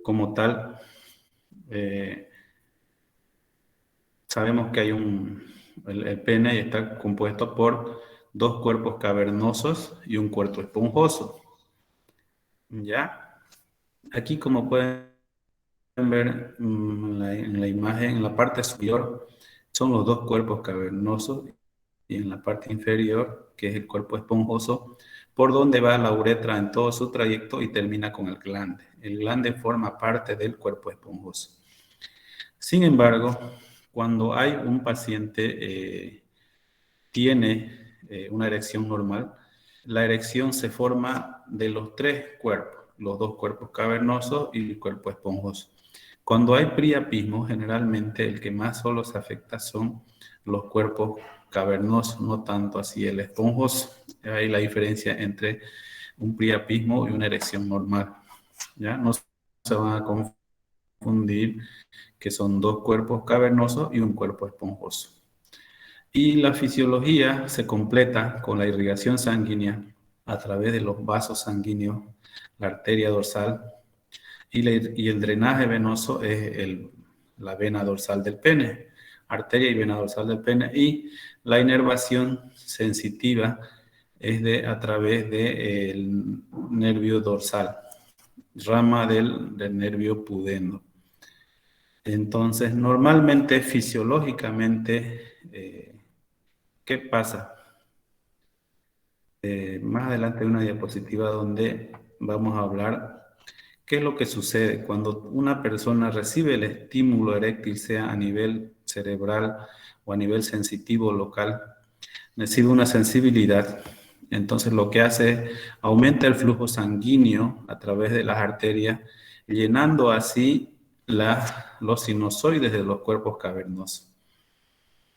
como tal, sabemos que hay el pene está compuesto por dos cuerpos cavernosos y un cuerpo esponjoso. ¿Ya? Aquí, como pueden ver en la imagen, en la parte superior, son los dos cuerpos cavernosos y en la parte inferior, que es el cuerpo esponjoso, por donde va la uretra en todo su trayecto y termina con el glande. El glande forma parte del cuerpo esponjoso. Sin embargo, cuando hay un paciente tiene una erección normal, la erección se forma de los tres cuerpos, los dos cuerpos cavernosos y el cuerpo esponjoso. Cuando hay priapismo, generalmente el que más solo se afecta son los cuerpos cavernosos, no tanto así el esponjoso. Hay la diferencia entre un priapismo y una erección normal. ¿Ya? No se van a confundir que son dos cuerpos cavernosos y un cuerpo esponjoso. Y la fisiología se completa con la irrigación sanguínea a través de los vasos sanguíneos, la arteria dorsal, y el drenaje venoso es la vena dorsal del pene, arteria y vena dorsal del pene, y la inervación sensitiva es a través del nervio dorsal, rama del nervio pudendo. Entonces, normalmente, fisiológicamente, ¿qué pasa? Más adelante hay una diapositiva donde vamos a hablar qué es lo que sucede cuando una persona recibe el estímulo eréctil, sea a nivel cerebral o a nivel sensitivo local, recibe una sensibilidad. Entonces lo que hace es aumenta el flujo sanguíneo a través de las arterias, llenando así los sinusoides de los cuerpos cavernosos.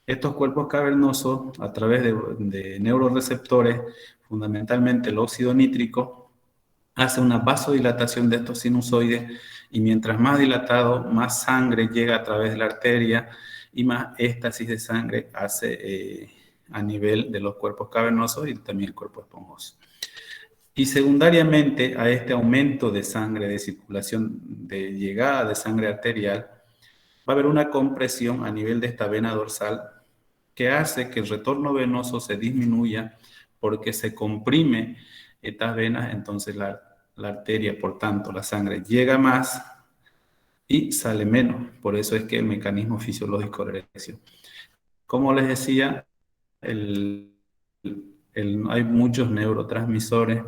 Estos cuerpos cavernosos, a través de neuroreceptores, fundamentalmente el óxido nítrico, hace una vasodilatación de estos sinusoides y mientras más dilatado, más sangre llega a través de la arteria y más éstasis de sangre hace a nivel de los cuerpos cavernosos y también el cuerpo esponjoso. Y secundariamente a este aumento de sangre, de circulación, de llegada de sangre arterial, va a haber una compresión a nivel de esta vena dorsal que hace que el retorno venoso se disminuya porque se comprime estas venas, entonces la arteria, por tanto, la sangre llega más y sale menos. Por eso es que el mecanismo fisiológico de la erección. Como les decía, hay muchos neurotransmisores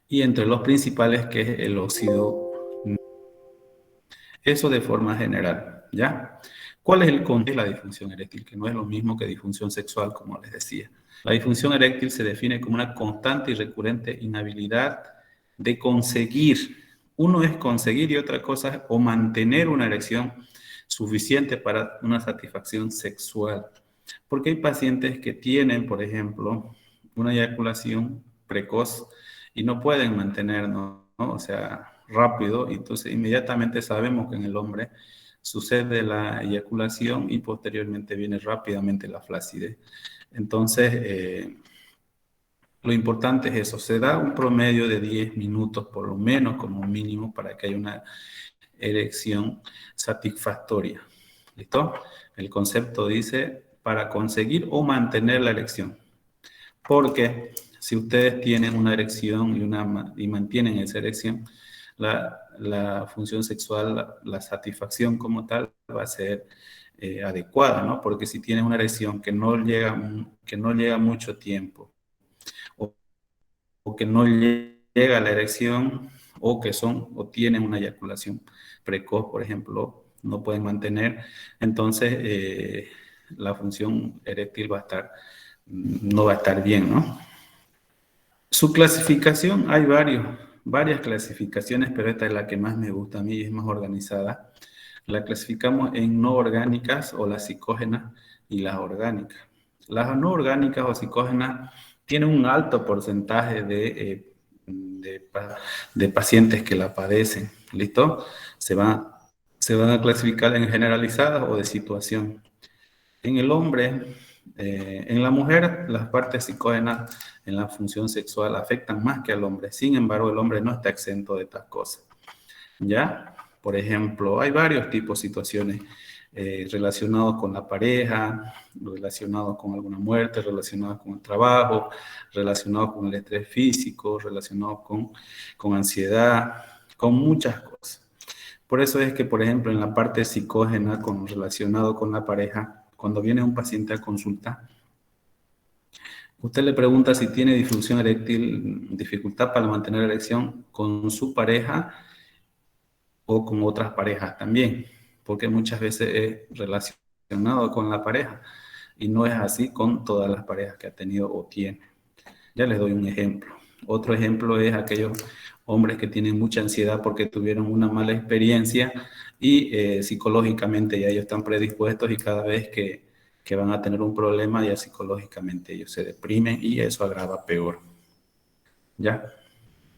y entre los principales que es el óxido. Eso de forma general, ¿ya? ¿Cuál es el contexto de la disfunción eréctil? Que no es lo mismo que disfunción sexual, como les decía. La disfunción eréctil se define como una constante y recurrente inhabilidad de conseguir. Uno es conseguir y otra cosa es o mantener una erección suficiente para una satisfacción sexual. Porque hay pacientes que tienen, por ejemplo, una eyaculación precoz y no pueden mantener, ¿no? O sea, rápido, y entonces inmediatamente sabemos que en el hombre sucede la eyaculación y posteriormente viene rápidamente la flacidez. Entonces, lo importante es eso, se da un promedio de 10 minutos por lo menos como mínimo para que haya una erección satisfactoria. ¿Listo? El concepto dice para conseguir o mantener la erección. Porque si ustedes tienen una erección y mantienen esa erección, la función sexual, la satisfacción como tal va a ser adecuada, ¿no? Porque si tienen una erección que no llega mucho tiempo o, o que no llega a la erección o tienen una eyaculación precoz, por ejemplo, no pueden mantener, entonces la función eréctil no va a estar bien, ¿no? Su clasificación, hay varias clasificaciones, pero esta es la que más me gusta a mí y es más organizada. La clasificamos en no orgánicas o las psicógenas y las orgánicas. Las no orgánicas o psicógenas tienen un alto porcentaje de pacientes que la padecen. ¿Listo? Se van a clasificar en generalizadas o de situación. En el hombre En la mujer, las partes psicógenas en la función sexual afectan más que al hombre. Sin embargo, el hombre no está exento de estas cosas. ¿Ya? Por ejemplo, hay varios tipos de situaciones relacionados con la pareja, relacionados con alguna muerte, relacionados con el trabajo, relacionados con el estrés físico, relacionados con ansiedad, con muchas cosas. Por eso es que, por ejemplo, en la parte psicógena relacionado con la pareja, cuando viene un paciente a consulta, usted le pregunta si tiene disfunción eréctil, dificultad para mantener la erección con su pareja o con otras parejas también, porque muchas veces es relacionado con la pareja y no es así con todas las parejas que ha tenido o tiene. Ya les doy un ejemplo. Otro ejemplo es aquellos hombres que tienen mucha ansiedad porque tuvieron una mala experiencia y psicológicamente ya ellos están predispuestos y cada vez que van a tener un problema ya psicológicamente ellos se deprimen y eso agrava peor. ¿Ya?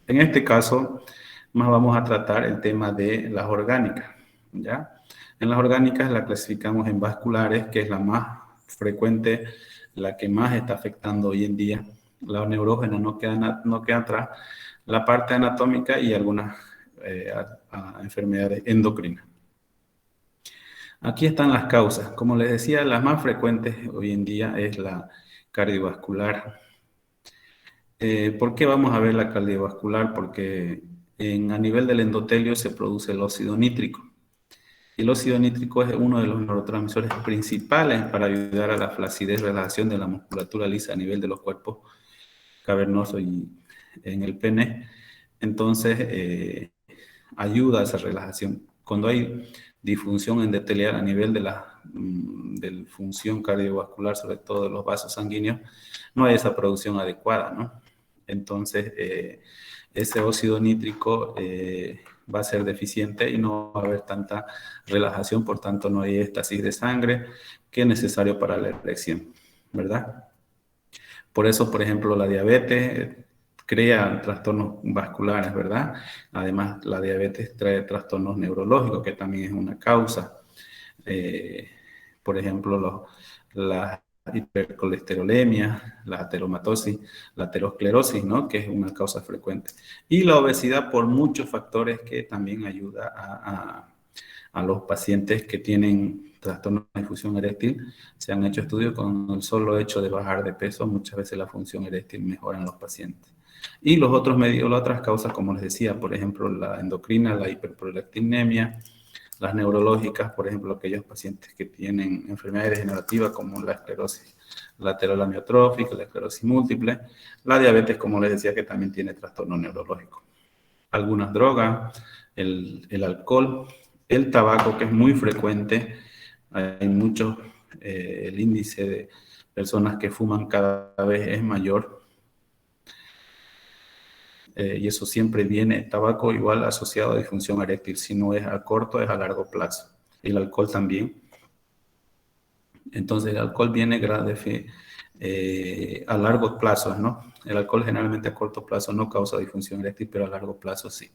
En este caso, más vamos a tratar el tema de las orgánicas, ¿ya? En las orgánicas la clasificamos en vasculares, que es la más frecuente, la que más está afectando hoy en día. La neurógena no queda atrás, la parte anatómica y algunas enfermedades endocrinas. Aquí están las causas. Como les decía, las más frecuentes hoy en día es la cardiovascular. ¿Por qué vamos a ver la cardiovascular? Porque a nivel del endotelio se produce el óxido nítrico. Y el óxido nítrico es uno de los neurotransmisores principales para ayudar a la flacidez, relajación de la musculatura lisa a nivel de los cuerpos cavernosos y en el pene. Entonces, ayuda a esa relajación. Cuando hay disfunción endotelial a nivel de la función cardiovascular, sobre todo de los vasos sanguíneos, no hay esa producción adecuada, ¿no? Entonces, ese óxido nítrico va a ser deficiente y no va a haber tanta relajación, por tanto no hay éstasis de sangre que es necesario para la erección, ¿verdad? Por eso, por ejemplo, la diabetes crea trastornos vasculares, ¿verdad? Además, la diabetes trae trastornos neurológicos, que también es una causa. Eh, por ejemplo, la hipercolesterolemia, la ateromatosis, la aterosclerosis, ¿no? Que es una causa frecuente. Y la obesidad por muchos factores que también ayuda a los pacientes que tienen trastorno de disfunción eréctil. Se han hecho estudios con el solo hecho de bajar de peso, muchas veces la función eréctil mejora en los pacientes. Y los otros medios, las otras causas, como les decía, por ejemplo, la endocrina, la hiperprolactinemia, las neurológicas, por ejemplo, aquellos pacientes que tienen enfermedades degenerativas como la esclerosis lateral amiotrófica, la esclerosis múltiple, la diabetes, como les decía, que también tiene trastorno neurológico. Algunas drogas, el alcohol, el tabaco, que es muy frecuente, hay muchos, el índice de personas que fuman cada vez es mayor, y eso siempre viene, tabaco igual asociado a disfunción eréctil, si no es a corto, es a largo plazo. El alcohol también. Entonces el alcohol viene a largo plazo, ¿no? El alcohol generalmente a corto plazo no causa disfunción eréctil, pero a largo plazo sí.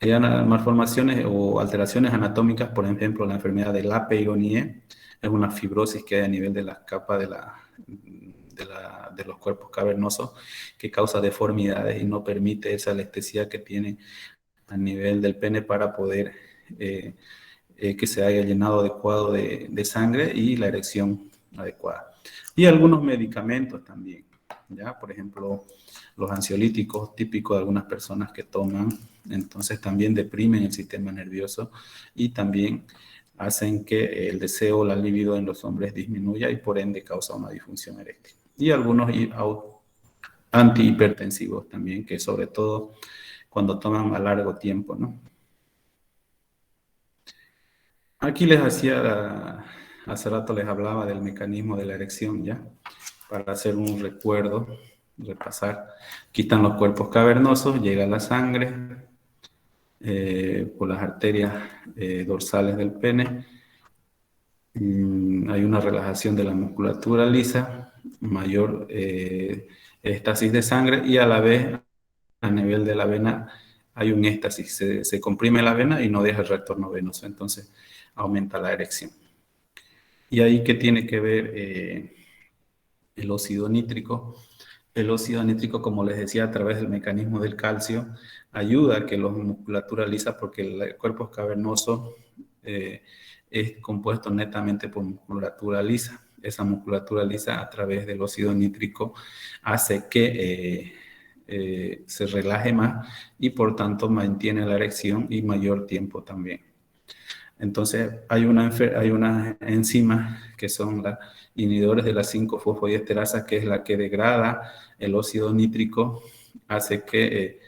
Malformaciones o alteraciones anatómicas, por ejemplo, la enfermedad de la Peyronie, es una fibrosis que hay a nivel de las capas de los cuerpos cavernosos que causa deformidades y no permite esa anestesia que tiene a nivel del pene para poder que se haya llenado adecuado de sangre y la erección adecuada. Y algunos medicamentos también, ¿ya? Por ejemplo, los ansiolíticos típicos de algunas personas que toman, entonces también deprimen el sistema nervioso y también hacen que el deseo o la libido en los hombres disminuya y por ende causa una disfunción eréctil. Y algunos antihipertensivos también, que sobre todo cuando toman a largo tiempo, ¿no? Aquí hace rato les hablaba del mecanismo de la erección, ¿ya? Para hacer un recuerdo, repasar. Aquí están los cuerpos cavernosos, llega la sangre por las arterias dorsales del pene. Hay una relajación de la musculatura lisa, mayor éstasis de sangre y a la vez a nivel de la vena hay un éxtasis, se comprime la vena y no deja el retorno venoso, entonces aumenta la erección. Y ahí que tiene que ver el óxido nítrico. El óxido nítrico, como les decía, a través del mecanismo del calcio, ayuda a que la musculatura lisa, porque el cuerpo es cavernoso, es compuesto netamente por musculatura lisa. Esa musculatura lisa, a través del óxido nítrico, hace que se relaje más y por tanto mantiene la erección y mayor tiempo también. Entonces, hay unas enzimas que son las inhibidores de las 5-fosfodiesterasa, que es la que degrada el óxido nítrico, hace que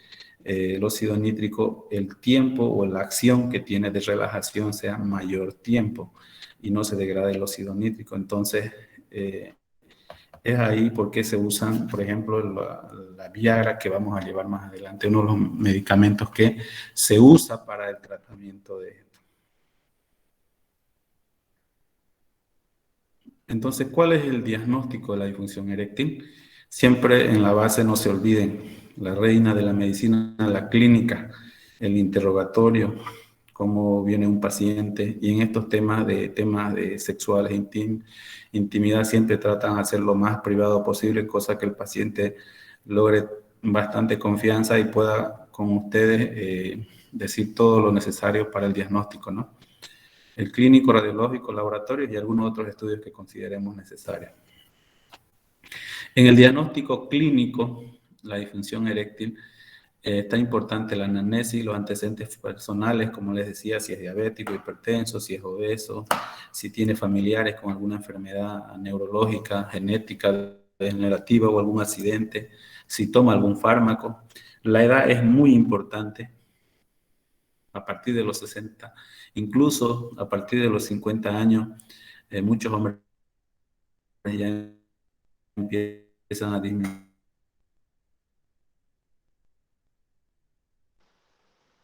el óxido nítrico, el tiempo o la acción que tiene de relajación sea mayor tiempo y no se degrada el óxido nítrico. Entonces, es ahí porque se usan, por ejemplo, la Viagra, que vamos a llevar más adelante, uno de los medicamentos que se usa para el tratamiento de esto. Entonces, ¿cuál es el diagnóstico de la disfunción eréctil? Siempre en la base no se olviden, la reina de la medicina, la clínica, el interrogatorio, cómo viene un paciente, y en estos temas de sexuales, intimidad, siempre tratan de hacer lo más privado posible, cosa que el paciente logre bastante confianza y pueda con ustedes decir todo lo necesario para el diagnóstico, ¿no? El clínico, radiológico, laboratorio y algunos otros estudios que consideremos necesarios. En el diagnóstico clínico, la disfunción eréctil, está importante la anamnesis, los antecedentes personales, como les decía, si es diabético, hipertenso, si es obeso, si tiene familiares con alguna enfermedad neurológica, genética, degenerativa o algún accidente, si toma algún fármaco. La edad es muy importante, a partir de los 60, incluso a partir de los 50 años, muchos hombres ya empiezan a disminuir.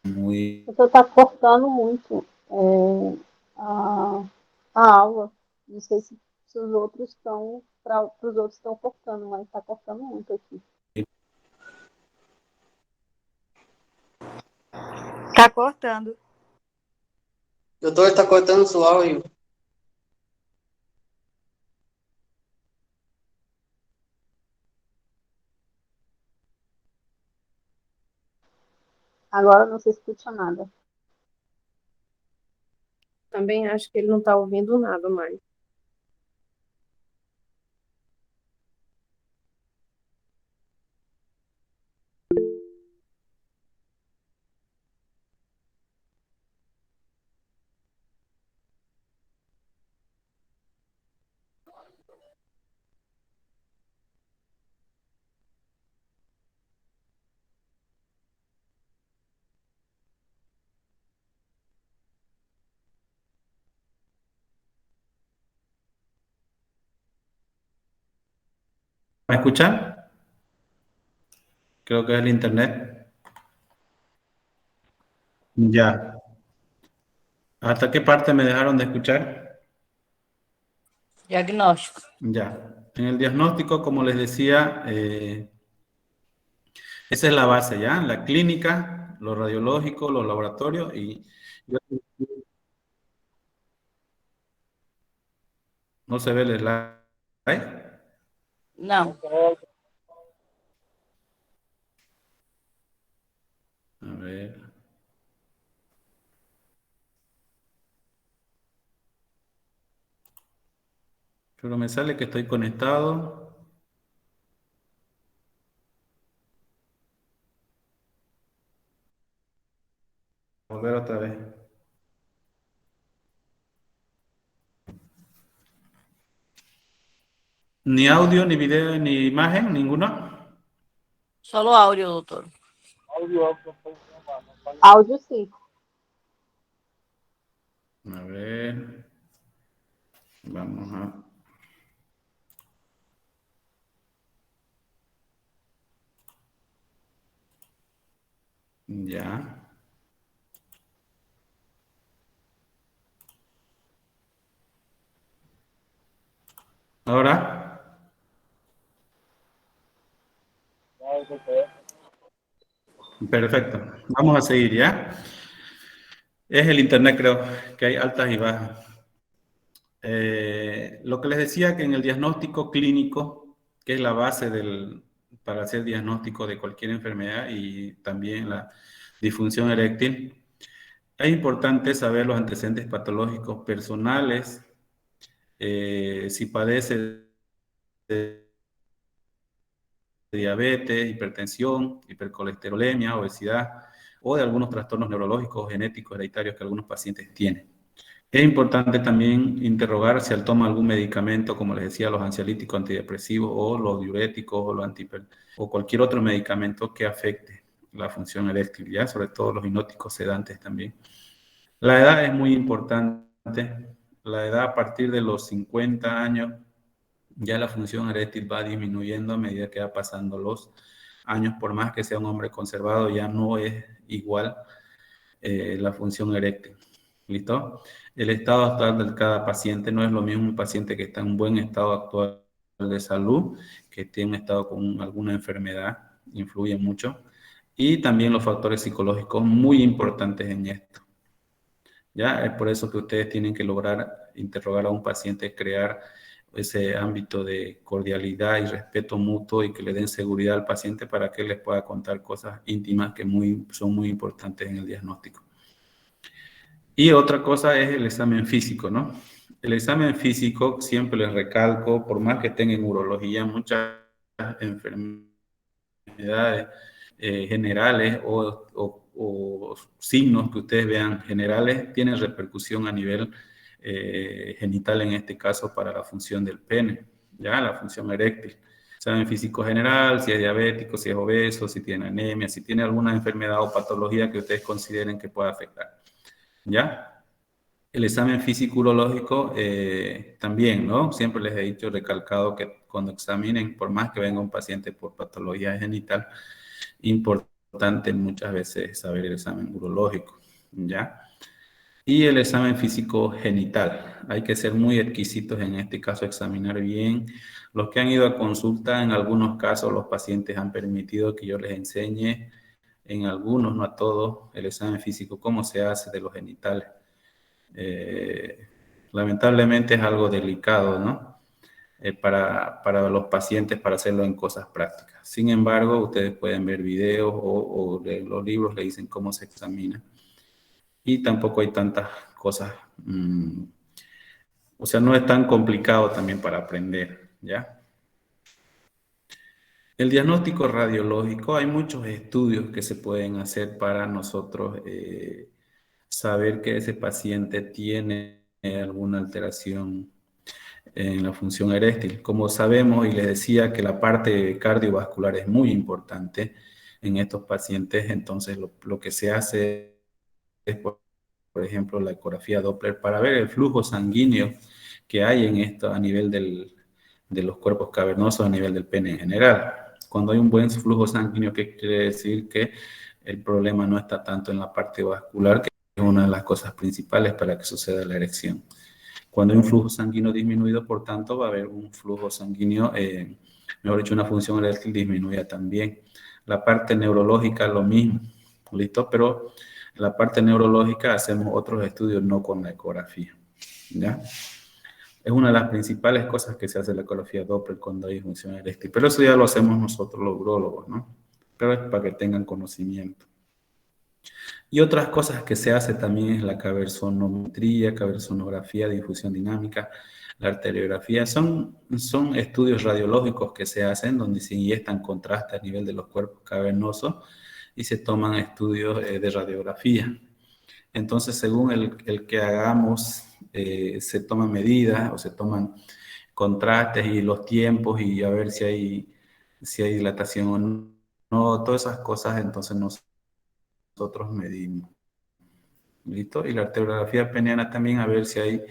Você está cortando muito a, a aula. Não sei se os outros estão, para os outros estão cortando, mas está cortando muito aqui. Tá cortando. Doutor, está cortando seu áudio. Agora não se escuta nada. Também acho que ele não está ouvindo nada mais. ¿Me escuchan? Creo que es el internet. Ya. ¿Hasta qué parte me dejaron de escuchar? Diagnóstico. Ya. En el diagnóstico, como les decía, esa es la base, ¿ya? La clínica, lo radiológico, los laboratorios y... ¿No se ve el slide? Não. A ver. Pero me sale que estoy conectado. Volver otra vez. Ni audio, ni video, ni imagen, ninguno. Solo áudio, doutor. Áudio sim. A ver. Vamos a... Ya. Ahora. Perfecto. Vamos a seguir, ¿ya? Es el internet, creo, que hay altas y bajas. Lo que les decía que en el diagnóstico clínico que es la base para hacer diagnóstico de cualquier enfermedad y también la disfunción eréctil. Es importante saber los antecedentes patológicos personales, si padece de diabetes, hipertensión, hipercolesterolemia, obesidad o de algunos trastornos neurológicos, genéticos, hereditarios que algunos pacientes tienen. Es importante también interrogar si toma algún medicamento, como les decía, los ansiolíticos, antidepresivos o los diuréticos o, o cualquier otro medicamento que afecte la función eréctil, ya sobre todo los hipnóticos sedantes también. La edad es muy importante. La edad a partir de los 50 años, ya la función eréctil va disminuyendo a medida que va pasando los años. Por más que sea un hombre conservado, ya no es igual la función eréctil. ¿Listo? El estado actual de cada paciente no es lo mismo un paciente que está en un buen estado actual de salud, que tiene un estado con alguna enfermedad, influye mucho. Y también los factores psicológicos muy importantes en esto. ¿Ya? Es por eso que ustedes tienen que lograr interrogar a un paciente, crear ese ámbito de cordialidad y respeto mutuo y que le den seguridad al paciente para que él les pueda contar cosas íntimas que son muy importantes en el diagnóstico. Y otra cosa es el examen físico, ¿no? El examen físico, siempre les recalco, por más que estén en urología, muchas enfermedades generales o signos que ustedes vean generales tienen repercusión a nivel genital, en este caso para la función del pene, ya la función eréctil. Examen físico general, si es diabético, si es obeso, si tiene anemia, si tiene alguna enfermedad o patología que ustedes consideren que pueda afectar, ¿ya? El examen físico urológico también, ¿no? Siempre les he dicho, recalcado que cuando examinen, por más que venga un paciente por patología genital, importante muchas veces saber el examen urológico, ¿ya? Y el examen físico genital. Hay que ser muy exquisitos en este caso, examinar bien. Los que han ido a consulta, en algunos casos los pacientes han permitido que yo les enseñe, en algunos, no a todos, el examen físico, cómo se hace de los genitales. Lamentablemente es algo delicado, ¿no? Para los pacientes, para hacerlo en cosas prácticas. Sin embargo, ustedes pueden ver videos o los libros le dicen cómo se examina. Y tampoco hay tantas cosas, o sea, no es tan complicado también para aprender, ¿ya? El diagnóstico radiológico, hay muchos estudios que se pueden hacer para nosotros saber que ese paciente tiene alguna alteración en la función eréctil. Como sabemos, y les decía que la parte cardiovascular es muy importante en estos pacientes, entonces lo que se hace es, por ejemplo, la ecografía Doppler para ver el flujo sanguíneo que hay en esto a nivel de los cuerpos cavernosos, a nivel del pene en general. Cuando hay un buen flujo sanguíneo, ¿qué quiere decir? Que el problema no está tanto en la parte vascular, que es una de las cosas principales para que suceda la erección. Cuando hay un flujo sanguíneo disminuido, por tanto, va a haber un flujo sanguíneo, mejor dicho, una función eréctil disminuida también. La parte neurológica, lo mismo, ¿listo? Pero la parte neurológica hacemos otros estudios, no con la ecografía, ¿ya? Es una de las principales cosas que se hace la ecografía Doppler cuando hay función eréctil. Pero eso ya lo hacemos nosotros los urólogos, ¿no? Pero es para que tengan conocimiento. Y otras cosas que se hace también es la caversonometría, caversonografía, difusión dinámica, la arteriografía. Son estudios radiológicos que se hacen donde se inyectan contraste a nivel de los cuerpos cavernosos y se toman estudios de radiografía. Entonces, según el que hagamos, se toman medidas o se toman contrastes y los tiempos y a ver si hay dilatación o no, todas esas cosas, entonces nosotros medimos. ¿Listo? Y la arteriografía peniana también, a ver si hay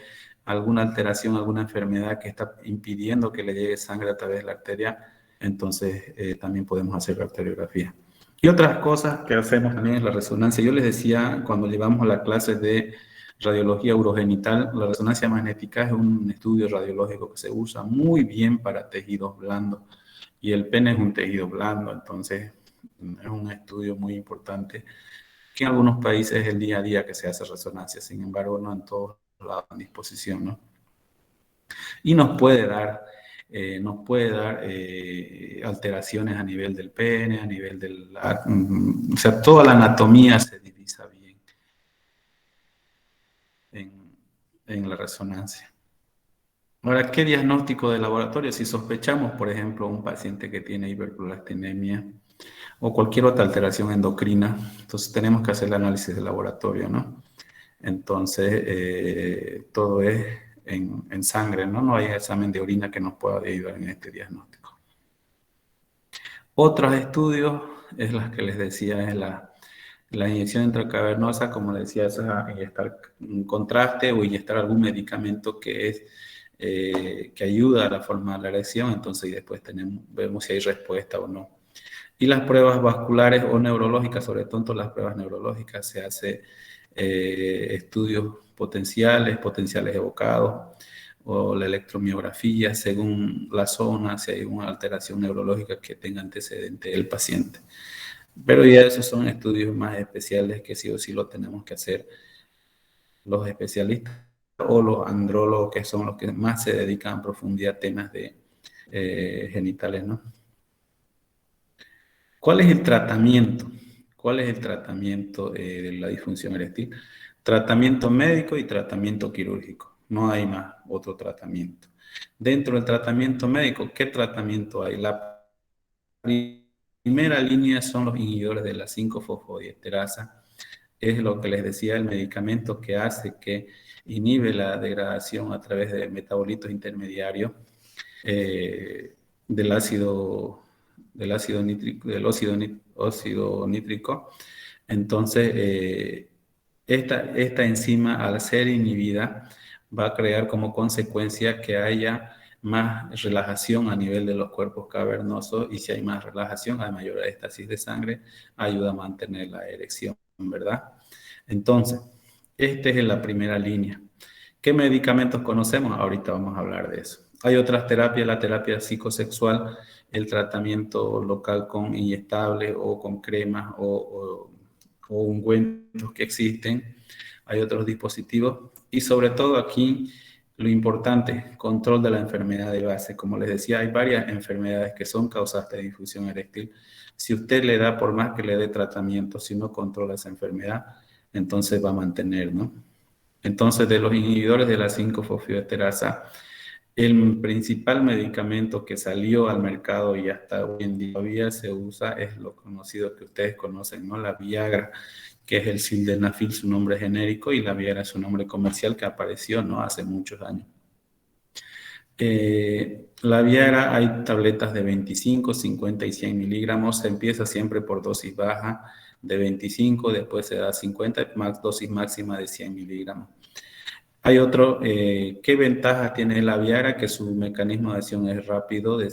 alguna alteración, alguna enfermedad que está impidiendo que le llegue sangre a través de la arteria, entonces también podemos hacer la arteriografía. Y otras cosas que hacemos también es la resonancia. Yo les decía cuando llevamos la clase de radiología urogenital, la resonancia magnética es un estudio radiológico que se usa muy bien para tejidos blandos. Y el pene es un tejido blando, entonces es un estudio muy importante que en algunos países es el día a día que se hace resonancia, sin embargo no en todos lados en disposición, ¿no? Y nos puede dar nos puede dar alteraciones a nivel del pene, a nivel del... o sea, toda la anatomía se divisa bien en la resonancia. Ahora, ¿qué diagnóstico de laboratorio? Si sospechamos, por ejemplo, un paciente que tiene hiperprolactinemia o cualquier otra alteración endocrina, entonces tenemos que hacer el análisis de laboratorio, ¿no? Entonces, todo es en sangre, ¿no? No hay examen de orina que nos pueda ayudar en este diagnóstico. Otros estudios, es las que les decía, es la inyección intracavernosa, como les decía, es inyectar un contraste o inyectar algún medicamento que ayuda a la forma de la erección, entonces y después vemos si hay respuesta o no. Y las pruebas vasculares o neurológicas, sobre todo las pruebas neurológicas, se hace estudios potenciales evocados, o la electromiografía según la zona, si hay una alteración neurológica que tenga antecedente el paciente. Pero ya esos son estudios más especiales que sí o sí lo tenemos que hacer los especialistas o los andrólogos, que son los que más se dedican a profundidad a temas de genitales, ¿no? ¿Cuál es el tratamiento? ¿Cuál es el tratamiento de la disfunción eréctil? Tratamiento médico y tratamiento quirúrgico. No hay más otro tratamiento. Dentro del tratamiento médico, ¿qué tratamiento hay? La primera línea son los inhibidores de la 5-fosfodiesterasa. Es lo que les decía, el medicamento que hace que inhibe la degradación a través de metabolitos intermediarios del óxido nítrico. Entonces, esta enzima, al ser inhibida, va a crear como consecuencia que haya más relajación a nivel de los cuerpos cavernosos, y si hay más relajación, hay mayor éstasis de sangre, ayuda a mantener la erección, ¿verdad? Entonces, esta es la primera línea. ¿Qué medicamentos conocemos? Ahorita vamos a hablar de eso. Hay otras terapias, la terapia psicosexual, el tratamiento local con inyectables o con cremas o ungüentos que existen. Hay otros dispositivos y sobre todo aquí lo importante, control de la enfermedad de base. Como les decía, hay varias enfermedades que son causantes de disfunción eréctil. Si usted le da, por más que le dé tratamiento, si no controla esa enfermedad, entonces va a mantener, ¿no? Entonces, de los inhibidores de la 5-fosfodiesterasa, el principal medicamento que salió al mercado y hasta hoy en día todavía se usa es lo conocido que ustedes conocen, ¿no? La Viagra, que es el sildenafil, su nombre genérico, y la Viagra es su nombre comercial que apareció, ¿no? Hace muchos años. La Viagra hay tabletas de 25, 50 y 100 miligramos. Se empieza siempre por dosis baja de 25, después se da 50, dosis máxima de 100 miligramos. Hay otro, ¿qué ventaja tiene la Viagra? Que su mecanismo de acción es rápido, de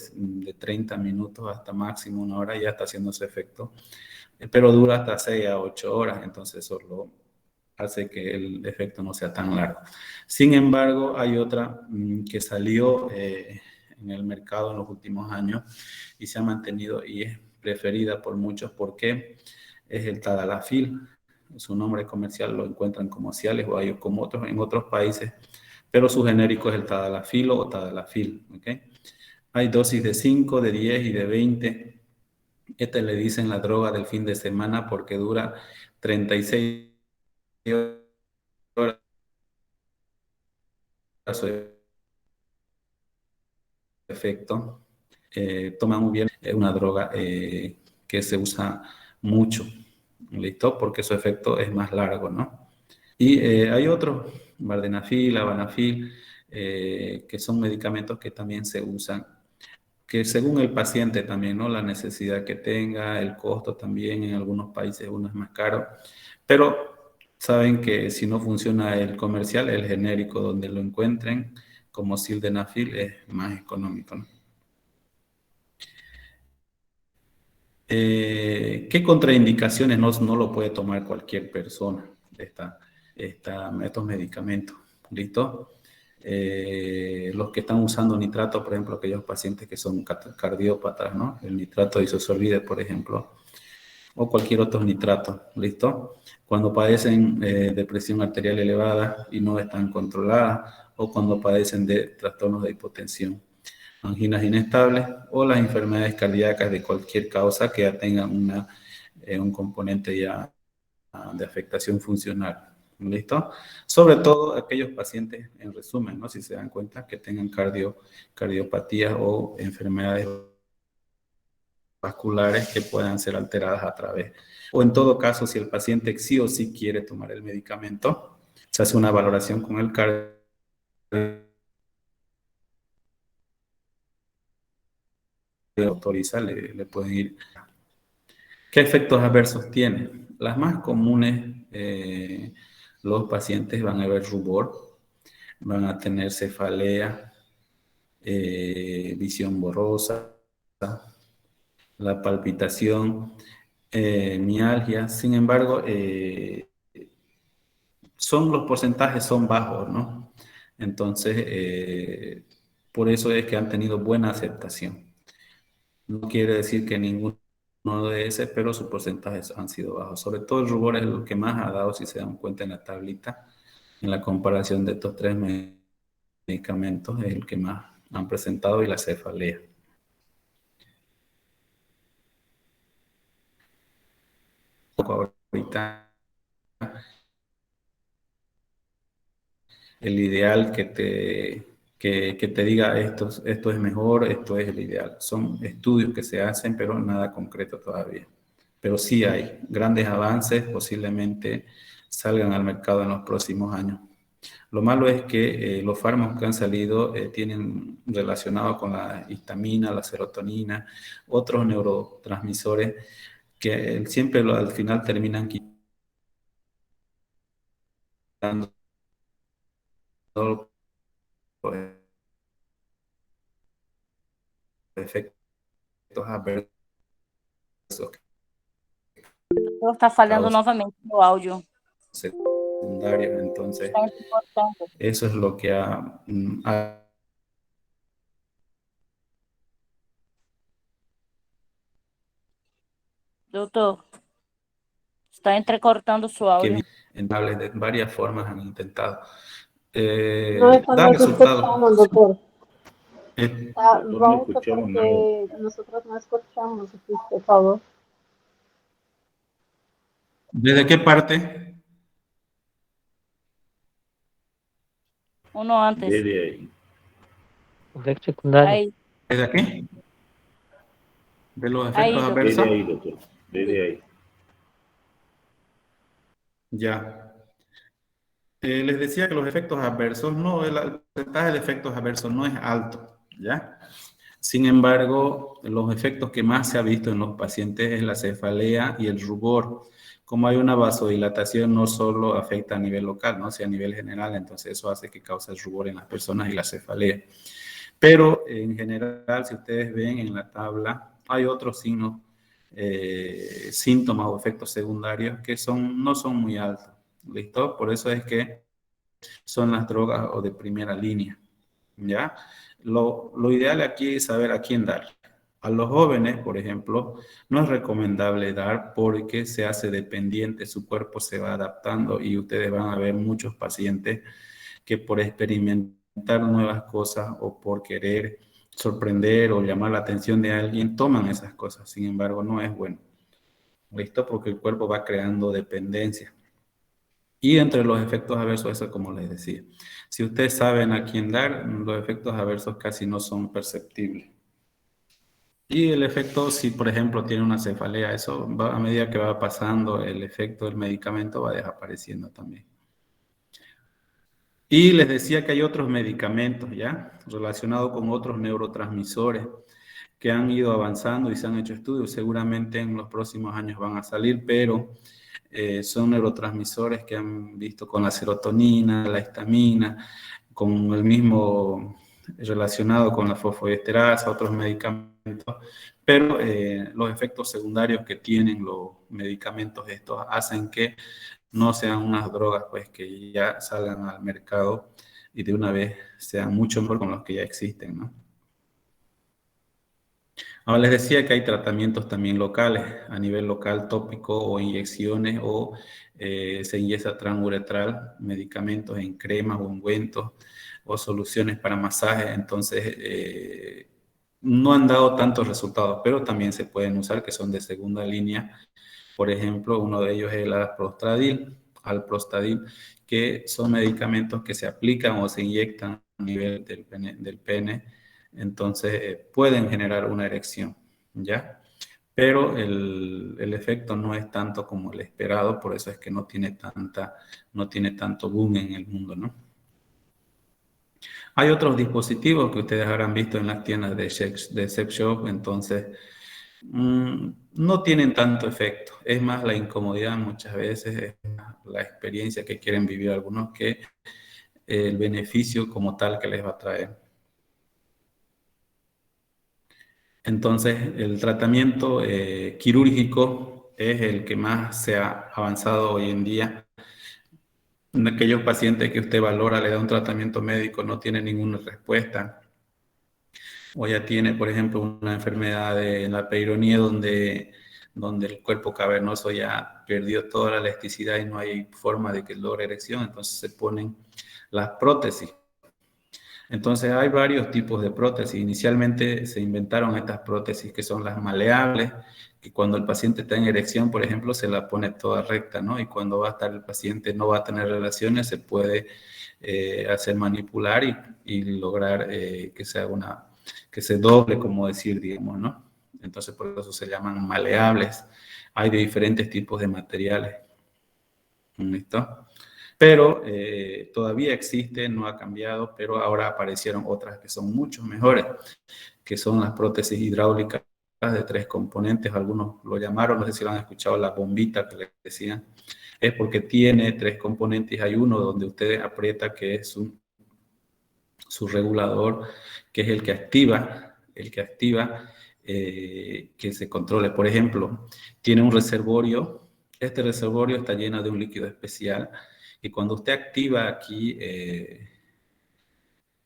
30 minutos hasta máximo 1 hora, ya está haciendo su efecto, pero dura hasta 6 a 8 horas, entonces eso hace que el efecto no sea tan largo. Sin embargo, hay otra que salió en el mercado en los últimos años y se ha mantenido y es preferida por muchos porque es el Tadalafil. Su nombre comercial lo encuentran como Cialis o hay como otros en otros países, pero su genérico es el Tadalafilo o Tadalafil. ¿Okay? Hay dosis de 5, de 10 y de 20. Este le dicen la droga del fin de semana porque dura 36 horas su efecto. Toma muy bien, es una droga que se usa mucho, ¿listo? Porque su efecto es más largo, ¿no? Y hay otros, vardenafil, avanafil, que son medicamentos que también se usan, que según el paciente también, ¿no? La necesidad que tenga, el costo también, en algunos países uno es más caro, pero saben que si no funciona el comercial, el genérico donde lo encuentren, como sildenafil, es más económico, ¿no? ¿Qué contraindicaciones no lo puede tomar cualquier persona de estos medicamentos? ¿Listo? Los que están usando nitrato, por ejemplo, aquellos pacientes que son cardiópatas, ¿no? El nitrato de isosorbide, por ejemplo, o cualquier otro nitrato, ¿listo? Cuando padecen de presión arterial elevada y no están controladas, o cuando padecen de trastornos de hipotensión. anginas inestables o las enfermedades cardíacas de cualquier causa que ya tengan un componente ya de afectación funcional. ¿Listo? Sobre todo aquellos pacientes, en resumen, ¿no? Si se dan cuenta, que tengan cardiopatías o enfermedades vasculares que puedan ser alteradas a través. O en todo caso, si el paciente sí o sí quiere tomar el medicamento, se hace una valoración con el cardio, autoriza, le pueden ir. ¿Qué efectos adversos tiene? Las más comunes, los pacientes van a ver rubor, van a tener cefalea, visión borrosa, la palpitación, mialgia. Sin embargo, los porcentajes son bajos, ¿no? Entonces, por eso es que han tenido buena aceptación. No quiere decir que ninguno de ese, pero sus porcentajes han sido bajos. Sobre todo el rubor es lo que más ha dado, si se dan cuenta en la tablita, en la comparación de estos tres medicamentos, es el que más han presentado, y la cefalea. Ahorita, el ideal que te diga esto es mejor, esto es el ideal. Son estudios que se hacen, pero nada concreto todavía. Pero sí hay grandes avances, posiblemente salgan al mercado en los próximos años. Lo malo es que los fármacos que han salido tienen relacionado con la histamina, la serotonina, otros neurotransmisores que siempre al final terminan quitando los efectos adversos Está falhando causan novamente o áudio. secundarios. Entonces, Está importando. eso es lo que ha Doutor, está entrecortando su que áudio. de varias formas han intentado No dar estamos resultados. escuchando, doctor. Tá, Nosotros no volta escuchamos nada. porque nosotros no escuchamos o que usted falou. ¿Desde qué parte? Uno antes. Desde ahí. Efecto secundario. Ahí, ¿Desde aquí? ¿De los efectos ahí, doctor. adversos? Desde ahí, doctor. Desde ahí. Ya. Les decía que los efectos adversos, no, el porcentaje de efectos adversos no es alto, ¿ya? Sin embargo, los efectos que más se ha visto en los pacientes es la cefalea y el rubor. Como hay una vasodilatación, no solo afecta a nivel local, ¿no? Sino a nivel general, entonces eso hace que cause el rubor en las personas y la cefalea. Pero en general, si ustedes ven en la tabla, hay otros signos, síntomas o efectos secundarios que no son muy altos. ¿Listo? Por eso es que son las drogas o de primera línea, ¿ya? Lo ideal aquí es saber a quién dar. A los jóvenes, por ejemplo, no es recomendable dar porque se hace dependiente, su cuerpo se va adaptando y ustedes van a ver muchos pacientes que por experimentar nuevas cosas o por querer sorprender o llamar la atención de alguien, toman esas cosas. Sin embargo, no es bueno. ¿Listo? Porque el cuerpo va creando dependencia. Y entre los efectos adversos, eso como les decía. Si ustedes saben a quién dar, los efectos adversos casi no son perceptibles. Y el efecto, si por ejemplo tiene una cefalea, eso va, a medida que va pasando, el efecto del medicamento va desapareciendo también. Y les decía que hay otros medicamentos, ¿ya? Relacionados con otros neurotransmisores que han ido avanzando y se han hecho estudios. Seguramente en los próximos años van a salir, pero son neurotransmisores que han visto con la serotonina, la histamina, con el mismo relacionado con la fosfodiesterasa, otros medicamentos, pero los efectos secundarios que tienen los medicamentos estos hacen que no sean unas drogas pues que ya salgan al mercado y de una vez sean mucho mejor con los que ya existen, ¿no? Ahora les decía que hay tratamientos también locales, a nivel local, tópico o inyecciones o se inyecta transuretral, medicamentos en cremas o ungüentos o soluciones para masaje. Entonces, no han dado tantos resultados, pero también se pueden usar que son de segunda línea. Por ejemplo, uno de ellos es el alprostadil, que son medicamentos que se aplican o se inyectan a nivel del pene, entonces pueden generar una erección, ¿ya? Pero el efecto no es tanto como el esperado, por eso es que no tiene tanto boom en el mundo, ¿no? Hay otros dispositivos que ustedes habrán visto en las tiendas de sex shop, entonces no tienen tanto efecto. Es más la incomodidad muchas veces, es más la experiencia que quieren vivir algunos que el beneficio como tal que les va a traer. Entonces, el tratamiento quirúrgico es el que más se ha avanzado hoy en día. En aquellos pacientes que usted valora, le da un tratamiento médico, no tiene ninguna respuesta, o ya tiene, por ejemplo, una enfermedad en la peyronie donde el cuerpo cavernoso ya perdió toda la elasticidad y no hay forma de que logre erección, entonces se ponen las prótesis. Entonces hay varios tipos de prótesis. Inicialmente se inventaron estas prótesis que son las maleables, que cuando el paciente está en erección, por ejemplo, se la pone toda recta, ¿no? Y cuando va a estar el paciente no va a tener relaciones, se puede hacer manipular y lograr que se doble, como decir, digamos, ¿no? Entonces por eso se llaman maleables. Hay de diferentes tipos de materiales. ¿Listo? Pero todavía existe, no ha cambiado, pero ahora aparecieron otras que son mucho mejores, que son las prótesis hidráulicas de 3 componentes. Algunos lo llamaron, no sé si lo han escuchado, la bombita que les decían. Es porque tiene 3 componentes. Hay uno donde usted aprieta, que es su regulador, que es el que activa que se controle. Por ejemplo, tiene un reservorio. Este reservorio está lleno de un líquido especial y cuando usted activa aquí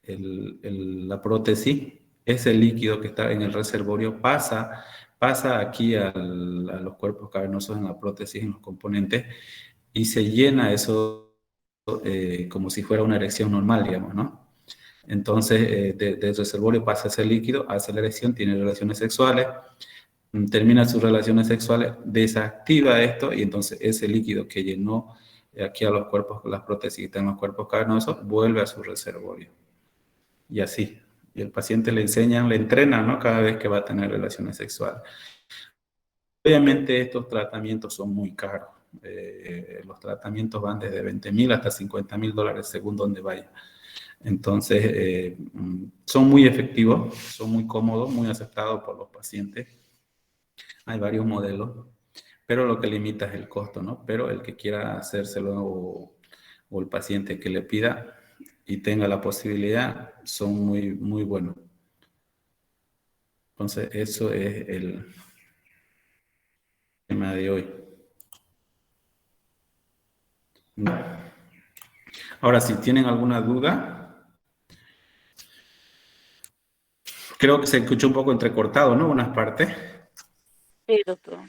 la prótesis, ese líquido que está en el reservorio pasa aquí a los cuerpos cavernosos en la prótesis, en los componentes, y se llena eso como si fuera una erección normal, digamos, ¿no? Entonces, del reservorio pasa ese líquido, hace la erección, tiene relaciones sexuales, termina sus relaciones sexuales, desactiva esto y entonces ese líquido que llenó aquí a los cuerpos, las prótesis que están en los cuerpos cavernosos, vuelve a su reservorio. Y así. Y el paciente le enseñan, le entrenan, ¿no? Cada vez que va a tener relaciones sexuales. Obviamente estos tratamientos son muy caros. Los tratamientos van desde 20,000 hasta 50,000 dólares según donde vaya. Entonces, son muy efectivos, son muy cómodos, muy aceptados por los pacientes. Hay varios modelos, pero lo que limita es el costo, ¿no? Pero el que quiera hacérselo o el paciente que le pida y tenga la posibilidad, son muy, muy buenos. Entonces, eso es el tema de hoy. Ahora, si tienen alguna duda, creo que se escuchó un poco entrecortado, ¿no? Unas partes. Sí, doctor.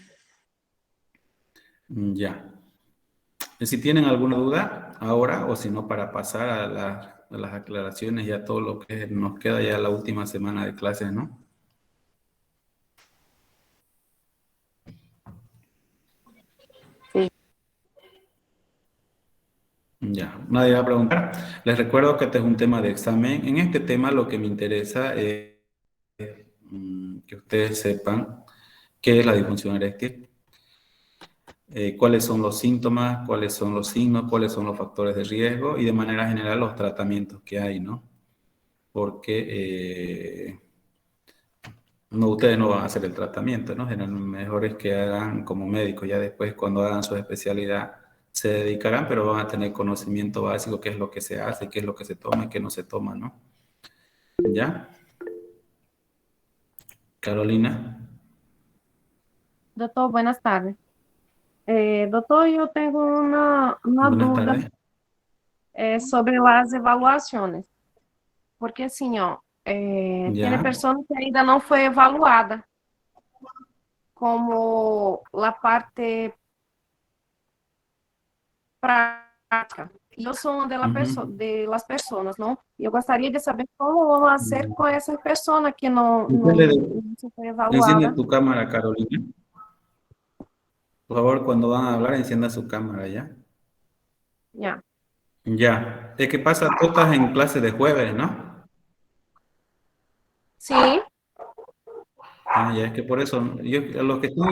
Ya. Si tienen alguna duda ahora o si no para pasar a las aclaraciones ya todo lo que nos queda ya la última semana de clases, ¿no? Sí. Ya, nadie va a preguntar. Les recuerdo que este es un tema de examen. En este tema lo que me interesa es que ustedes sepan qué es la disfunción eréctil, cuáles son los síntomas, cuáles son los signos, cuáles son los factores de riesgo y de manera general los tratamientos que hay, ¿no? Porque no, ustedes no van a hacer el tratamiento, ¿no? Lo mejor es que hagan como médicos, ya después cuando hagan su especialidad se dedicarán, pero van a tener conocimiento básico, qué es lo que se hace, qué es lo que se toma y qué no se toma, ¿no? ¿Ya? Carolina. Doutor, buenas tardes. Doutor, eu tenho uma Buenas dúvida tardes. sobre as avaliações. Porque assim, ó, tem Ya. pessoa que ainda não foi evaluada como a parte prática Eu sou uma Uhum. de las personas, não? E eu gostaria de saber como vamos fazer com essa pessoa que Enciende, não se foi enciende evaluada. tu cámara, Carolina. Por favor, cuando van a hablar, encienda su cámara, ¿ya? Yeah. Ya. Es que pasa, tú estás en clase de jueves, ¿no? Sim. Ah, ya, es que por eso, yo, los que están